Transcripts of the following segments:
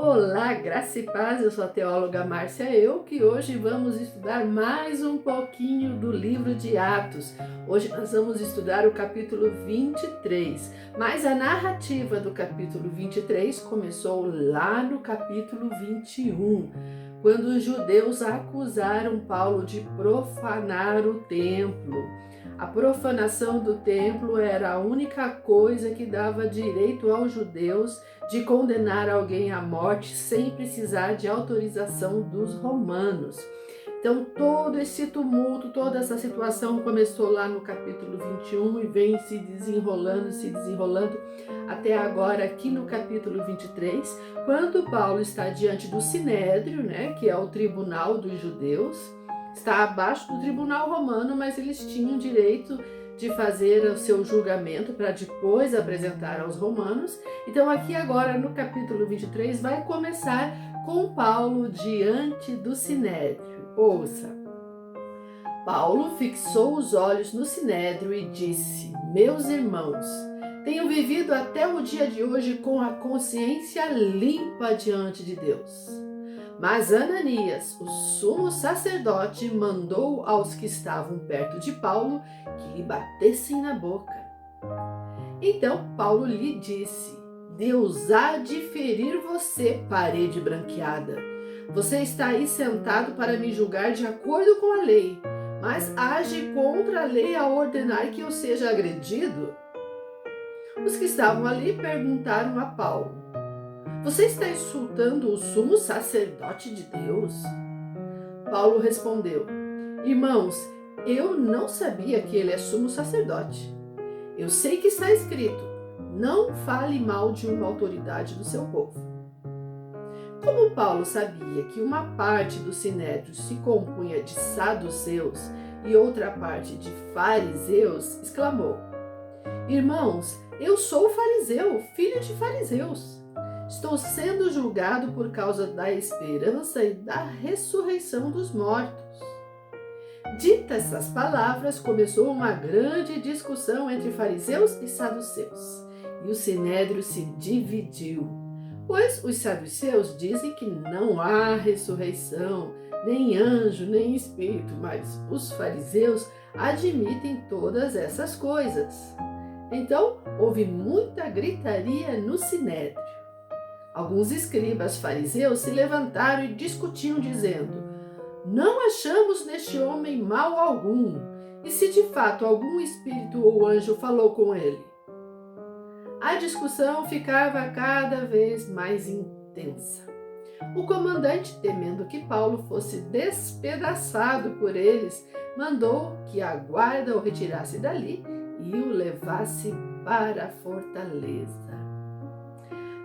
Olá, graça e paz, eu sou a teóloga Márcia que hoje vamos estudar mais um pouquinho do livro de Atos. Hoje nós vamos estudar o capítulo 23, mas a narrativa do capítulo 23 começou lá no capítulo 21, quando os judeus acusaram Paulo de profanar o templo. A profanação do templo era a única coisa que dava direito aos judeus de condenar alguém à morte sem precisar de autorização dos romanos. Então todo esse tumulto, toda essa situação começou lá no capítulo 21 e vem se desenrolando até agora aqui no capítulo 23, quando Paulo está diante do Sinédrio, que é o tribunal dos judeus. Está abaixo do tribunal romano, mas eles tinham direito de fazer o seu julgamento para depois apresentar aos romanos. Então aqui agora no capítulo 23 vai começar com Paulo diante do Sinédrio. Ouça. Paulo fixou os olhos no Sinédrio e disse: Meus irmãos, tenho vivido até o dia de hoje com a consciência limpa diante de Deus. Mas Ananias, o sumo sacerdote, mandou aos que estavam perto de Paulo que lhe batessem na boca. Então Paulo lhe disse: Deus há de ferir você, parede branqueada. Você está aí sentado para me julgar de acordo com a lei, mas age contra a lei a ordenar que eu seja agredido? Os que estavam ali perguntaram a Paulo: Você está insultando o sumo sacerdote de Deus? Paulo respondeu: Irmãos, eu não sabia que ele é sumo sacerdote. Eu sei que está escrito: não fale mal de uma autoridade do seu povo. Como Paulo sabia que uma parte do sinédrio se compunha de saduceus e outra parte de fariseus, exclamou: Irmãos, eu sou fariseu, filho de fariseus. Estou sendo julgado por causa da esperança e da ressurreição dos mortos. Ditas essas palavras, começou uma grande discussão entre fariseus e saduceus, e o sinédrio se dividiu, pois os saduceus dizem que não há ressurreição, nem anjo, nem espírito, mas os fariseus admitem todas essas coisas. Então, houve muita gritaria no sinédrio. Alguns escribas fariseus se levantaram e discutiam, dizendo: Não achamos neste homem mal algum, e se de fato algum espírito ou anjo falou com ele? A discussão ficava cada vez mais intensa. O comandante, temendo que Paulo fosse despedaçado por eles, mandou que a guarda o retirasse dali e o levasse para a fortaleza.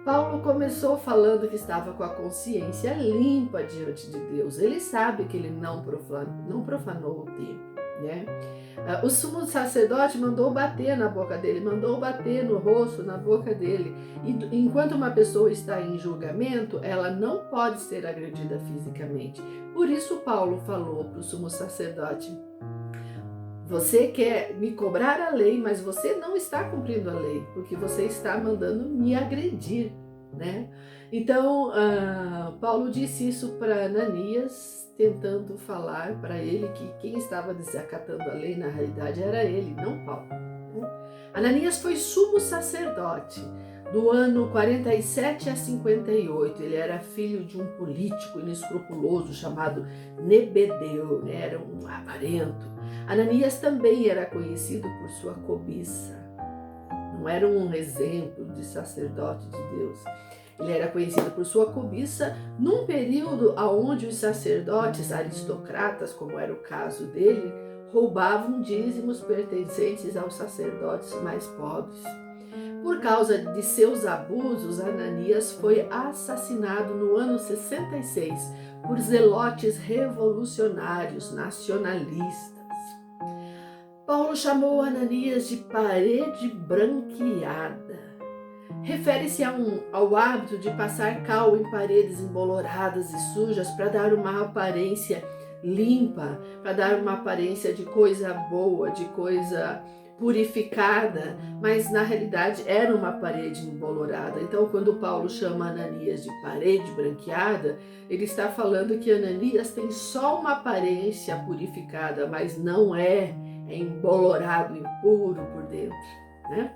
Paulo começou falando que estava com a consciência limpa diante de Deus. Ele sabe que ele não profanou o templo, O sumo sacerdote mandou bater na boca dele, mandou bater no rosto, na boca dele. E enquanto uma pessoa está em julgamento, ela não pode ser agredida fisicamente. Por isso Paulo falou para o sumo sacerdote: Você quer me cobrar a lei, mas você não está cumprindo a lei, porque você está mandando me agredir, Então, Paulo disse isso para Ananias, tentando falar para ele que quem estava desacatando a lei, na realidade, era ele, não Paulo. Ananias foi sumo sacerdote do ano 47 a 58. Ele era filho de um político inescrupuloso chamado Nebedeu, era um avarento. Ananias também era conhecido por sua cobiça. Não era um exemplo de sacerdote de Deus. Ele era conhecido por sua cobiça num período onde os sacerdotes aristocratas, como era o caso dele, roubavam dízimos pertencentes aos sacerdotes mais pobres. Por causa de seus abusos, Ananias foi assassinado no ano 66 por zelotes revolucionários nacionalistas. Paulo chamou Ananias de parede branqueada. Refere-se ao hábito de passar cal em paredes emboloradas e sujas para dar uma aparência limpa, para dar uma aparência de coisa boa, de coisa purificada, mas na realidade era uma parede embolorada. Então, quando Paulo chama Ananias de parede branqueada, ele está falando que Ananias tem só uma aparência purificada, mas não é embolorado, impuro por dentro, né?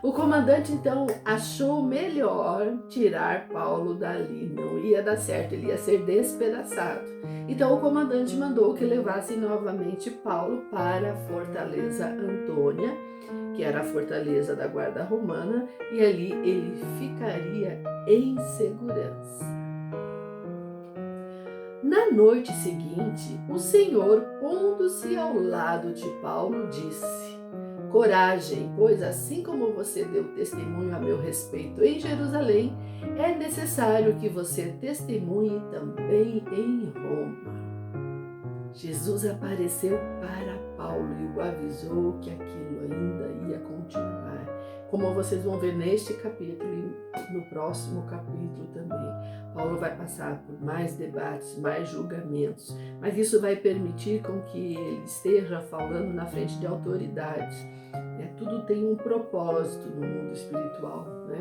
O comandante então achou melhor tirar Paulo dali, não ia dar certo, ele ia ser despedaçado. Então o comandante mandou que levassem novamente Paulo para a fortaleza Antônia, que era a fortaleza da guarda romana, e ali ele ficaria em segurança. Na noite seguinte, o Senhor, pondo-se ao lado de Paulo, disse: coragem, pois assim como você deu testemunho a meu respeito em Jerusalém, é necessário que você testemunhe também em Roma. Jesus apareceu para Paulo e o avisou que aquilo ainda ia continuar. Como vocês vão ver neste capítulo e no próximo capítulo também, Paulo vai passar por mais debates, mais julgamentos, mas isso vai permitir com que ele esteja falando na frente de autoridades. Tudo tem um propósito no mundo espiritual, né?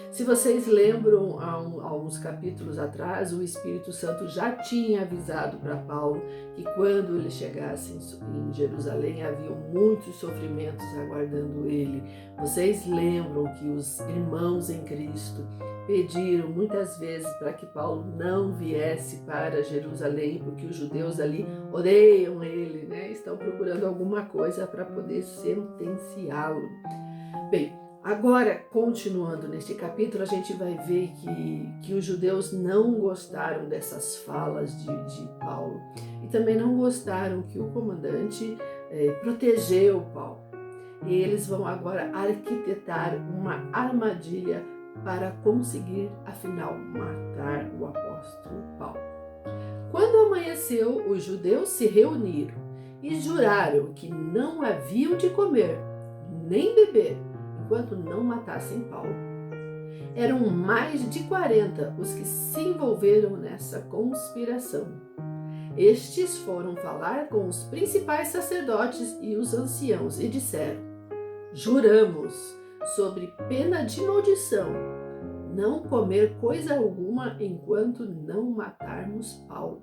Se vocês lembram, há uns capítulos atrás, o Espírito Santo já tinha avisado para Paulo que quando ele chegasse em Jerusalém havia muitos sofrimentos aguardando ele. Vocês lembram que os irmãos em Cristo pediram muitas vezes para que Paulo não viesse para Jerusalém, porque os judeus ali odeiam ele, né? Estão procurando alguma coisa para poder sentenciá-lo. Bem, agora, continuando neste capítulo, a gente vai ver que os judeus não gostaram dessas falas de Paulo e também não gostaram que o comandante protegeu Paulo. E eles vão agora arquitetar uma armadilha para conseguir, afinal, matar o apóstolo Paulo. Quando amanheceu, os judeus se reuniram e juraram que não haviam de comer nem beber enquanto não matassem Paulo. Eram mais de 40 os que se envolveram nessa conspiração. Estes foram falar com os principais sacerdotes e os anciãos e disseram: juramos, sobre pena de maldição, não comer coisa alguma enquanto não matarmos Paulo.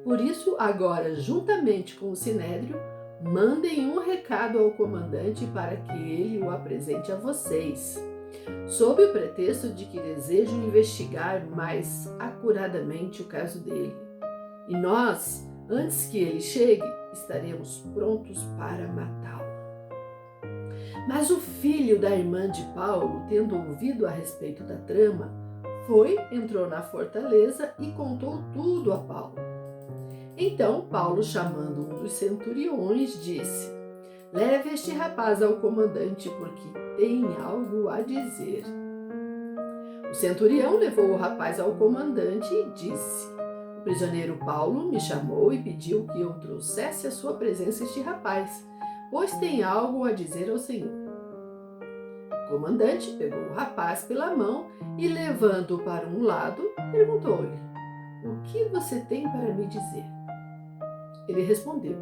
Por isso, agora, juntamente com o Sinédrio, mandem um recado ao comandante para que ele o apresente a vocês, sob o pretexto de que desejam investigar mais acuradamente o caso dele. E nós, antes que ele chegue, estaremos prontos para matá-lo. Mas o filho da irmã de Paulo, tendo ouvido a respeito da trama, entrou na fortaleza e contou tudo a Paulo. Então Paulo, chamando um dos centuriões, disse: leve este rapaz ao comandante, porque tem algo a dizer. O centurião levou o rapaz ao comandante e disse: o prisioneiro Paulo me chamou e pediu que eu trouxesse à sua presença este rapaz, pois tem algo a dizer ao Senhor. O comandante pegou o rapaz pela mão e, levando-o para um lado, perguntou-lhe: o que você tem para me dizer? Ele respondeu: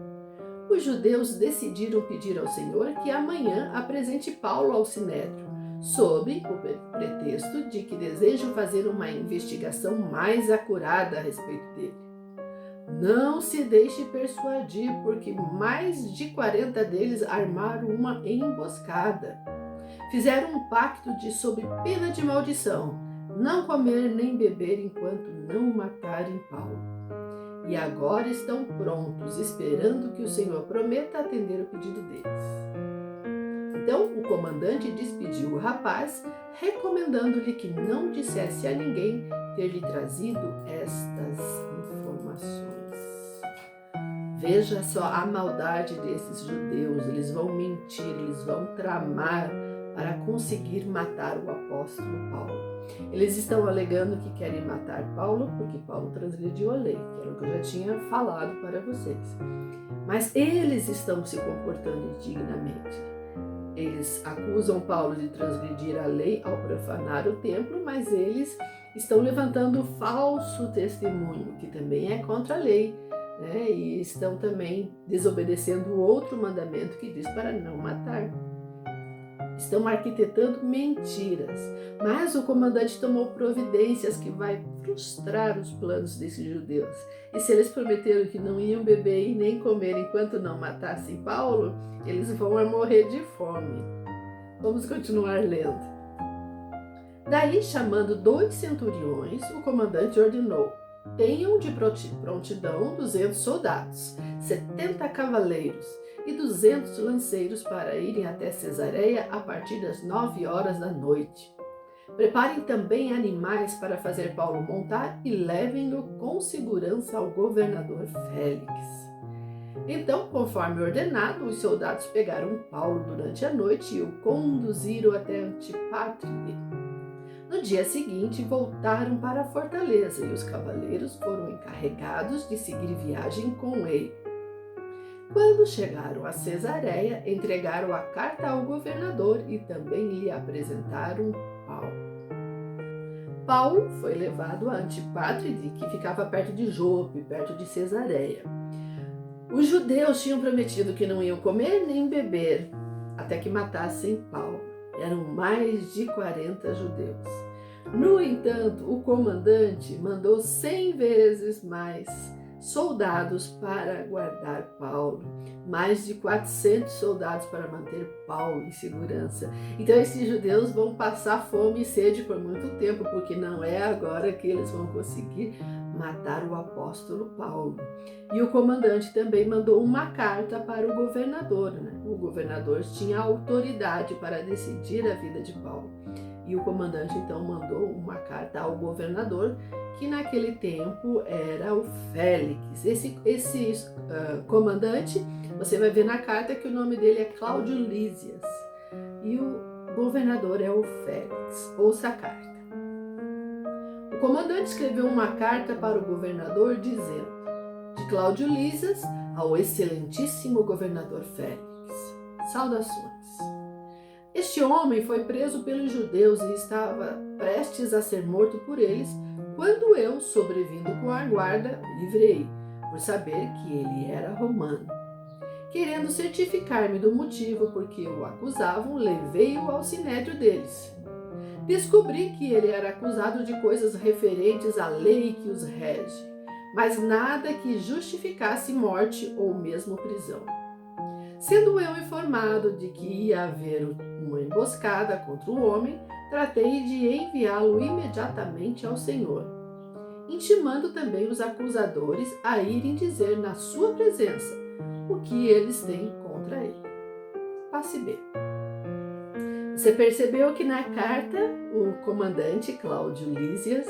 os judeus decidiram pedir ao Senhor que amanhã apresente Paulo ao Sinédrio, sob o pretexto de que desejam fazer uma investigação mais acurada a respeito dele. Não se deixe persuadir, porque mais de 40 deles armaram uma emboscada. Fizeram um pacto sob pena de maldição, não comer nem beber enquanto não matarem Paulo. E agora estão prontos, esperando que o Senhor prometa atender o pedido deles. Então o comandante despediu o rapaz, recomendando-lhe que não dissesse a ninguém ter lhe trazido estas informações. Veja só a maldade desses judeus, eles vão mentir, eles vão tramar para conseguir matar o apóstolo Paulo. Eles estão alegando que querem matar Paulo porque Paulo transgrediu a lei, que era o que eu já tinha falado para vocês. Mas eles estão se comportando indignamente. Eles acusam Paulo de transgredir a lei ao profanar o templo, mas eles estão levantando falso testemunho, que também é contra a lei, né? E estão também desobedecendo o outro mandamento que diz para não matar. Estão arquitetando mentiras, mas o comandante tomou providências que vai frustrar os planos desses judeus. E se eles prometeram que não iam beber e nem comer enquanto não matassem Paulo, eles vão morrer de fome. Vamos continuar lendo. Daí, chamando 2 centuriões, o comandante ordenou: tenham de prontidão 200 soldados, 70 cavaleiros e 200 lanceiros para irem até Cesareia a partir das 9 horas da noite. Preparem também animais para fazer Paulo montar e levem-no com segurança ao governador Félix. Então, conforme ordenado, os soldados pegaram Paulo durante a noite e o conduziram até Antípatri. No dia seguinte, voltaram para a fortaleza e os cavaleiros foram encarregados de seguir viagem com ele. Quando chegaram a Cesareia, entregaram a carta ao governador e também lhe apresentaram Paulo. Paulo foi levado a Antípatri, que ficava perto de Jope, perto de Cesareia. Os judeus tinham prometido que não iam comer nem beber até que matassem Paulo. Eram mais de 40 judeus. No entanto, o comandante mandou 100 vezes mais soldados para guardar Paulo, mais de 400 soldados para manter Paulo em segurança. Então esses judeus vão passar fome e sede por muito tempo, porque não é agora que eles vão conseguir matar o apóstolo Paulo. E o comandante também mandou uma carta para o governador, né? O governador tinha autoridade para decidir a vida de Paulo. E o comandante então mandou uma carta ao governador, que naquele tempo era o Félix. Esse comandante, você vai ver na carta que o nome dele é Cláudio Lísias. E o governador é o Félix. Ouça a carta. O comandante escreveu uma carta para o governador dizendo: de Cláudio Lísias ao excelentíssimo governador Félix. Saudações. Este homem foi preso pelos judeus e estava prestes a ser morto por eles, quando eu, sobrevindo com a guarda, o livrei, por saber que ele era romano. Querendo certificar-me do motivo por que o acusavam, levei-o ao sinédrio deles. Descobri que ele era acusado de coisas referentes à lei que os rege, mas nada que justificasse morte ou mesmo prisão. Sendo eu informado de que ia haver uma emboscada contra o homem, tratei de enviá-lo imediatamente ao Senhor, intimando também os acusadores a irem dizer na sua presença o que eles têm contra ele. Passe B. Você percebeu que na carta o comandante Cláudio Lísias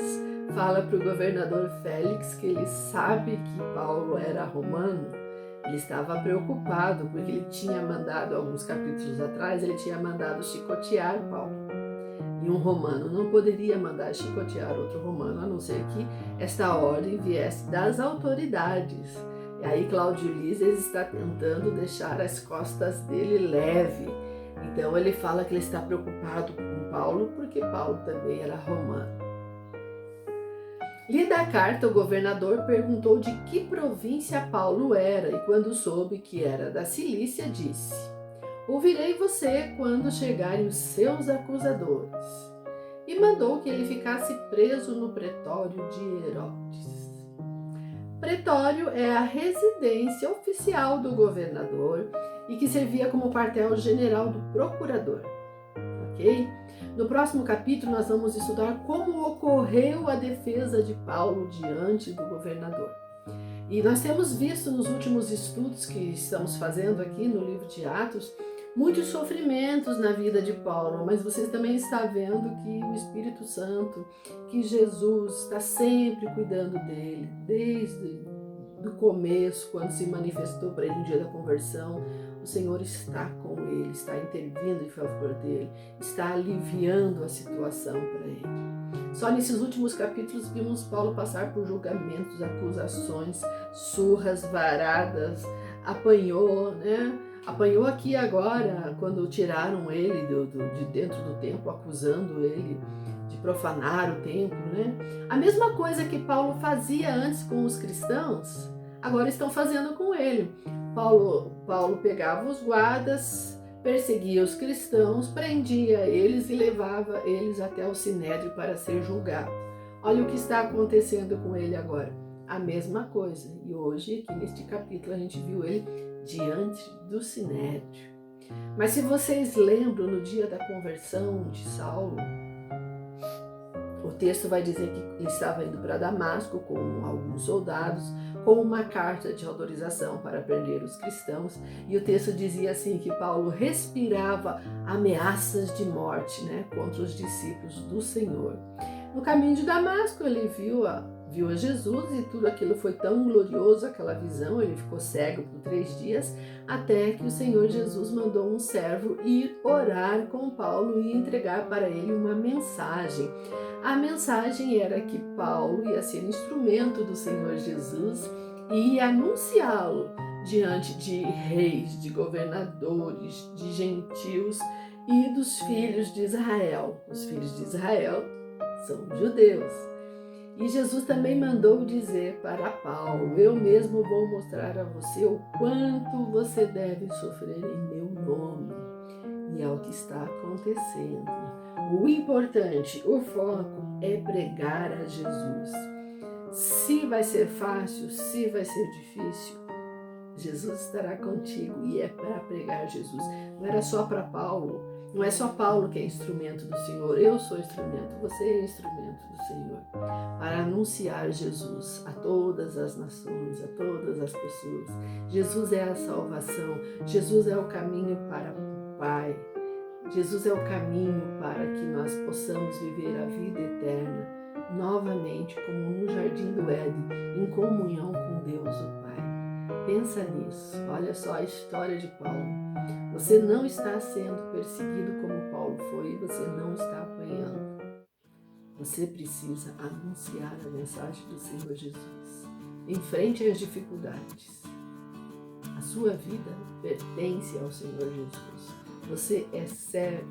fala para o governador Félix que ele sabe que Paulo era romano? Ele estava preocupado porque ele tinha mandado, alguns capítulos atrás, ele tinha mandado chicotear Paulo. E um romano não poderia mandar chicotear outro romano, a não ser que esta ordem viesse das autoridades. E aí Cláudio Lísias está tentando deixar as costas dele leve. Então ele fala que ele está preocupado com Paulo porque Paulo também era romano. Lida a carta, o governador perguntou de que província Paulo era e quando soube que era da Cilícia, disse: ouvirei você quando chegarem os seus acusadores. E mandou que ele ficasse preso no pretório de Herodes. Pretório é a residência oficial do governador e que servia como quartel-general do procurador. Ok? No próximo capítulo nós vamos estudar como ocorreu a defesa de Paulo diante do governador. E nós temos visto nos últimos estudos que estamos fazendo aqui no livro de Atos, muitos sofrimentos na vida de Paulo, mas você também está vendo que o Espírito Santo, que Jesus está sempre cuidando dele, desde o começo, quando se manifestou para ele no dia da conversão. O Senhor está com ele, está intervindo em favor dele, está aliviando a situação para ele. Só nesses últimos capítulos vimos Paulo passar por julgamentos, acusações, surras, varadas, apanhou, né? Apanhou aqui agora, quando tiraram ele de dentro do templo, acusando ele de profanar o templo, né? A mesma coisa que Paulo fazia antes com os cristãos, agora estão fazendo com ele. Paulo pegava os guardas, perseguia os cristãos, prendia eles e levava eles até o sinédrio para ser julgado. Olha o que está acontecendo com ele agora. A mesma coisa. E hoje, aqui neste capítulo, a gente viu ele diante do sinédrio. Mas se vocês lembram, no dia da conversão de Saulo, o texto vai dizer que ele estava indo para Damasco com alguns soldados, com uma carta de autorização para prender os cristãos. E o texto dizia assim, que Paulo respirava ameaças de morte, contra os discípulos do Senhor. No caminho de Damasco, ele viu a Jesus e tudo aquilo foi tão glorioso, aquela visão, ele ficou cego por 3 dias, até que o Senhor Jesus mandou um servo ir orar com Paulo e entregar para ele uma mensagem. A mensagem era que Paulo ia ser instrumento do Senhor Jesus e ia anunciá-lo diante de reis, de governadores, de gentios e dos filhos de Israel. Os filhos de Israel são judeus. E Jesus também mandou dizer para Paulo: eu mesmo vou mostrar a você o quanto você deve sofrer em meu nome. E é o que está acontecendo. O importante, o foco é pregar a Jesus. Se vai ser fácil, se vai ser difícil, Jesus estará contigo e é para pregar Jesus. Não era só para Paulo. Não é só Paulo que é instrumento do Senhor, eu sou instrumento, você é instrumento do Senhor, para anunciar Jesus a todas as nações, a todas as pessoas. Jesus é a salvação, Jesus é o caminho para o Pai, Jesus é o caminho para que nós possamos viver a vida eterna, novamente, como no jardim do Éden, em comunhão com Deus o Pai. Pensa nisso, olha só a história de Paulo. Você não está sendo perseguido como Paulo foi e você não está apanhando. Você precisa anunciar a mensagem do Senhor Jesus. Enfrente as dificuldades. A sua vida pertence ao Senhor Jesus. Você é servo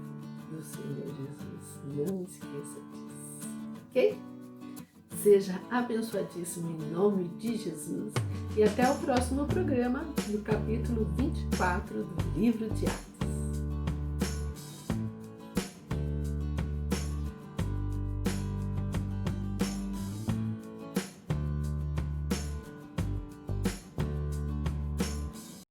do Senhor Jesus. Não esqueça disso. Ok? Seja abençoadíssimo em nome de Jesus e até o próximo programa, no capítulo 24 do livro de Atos.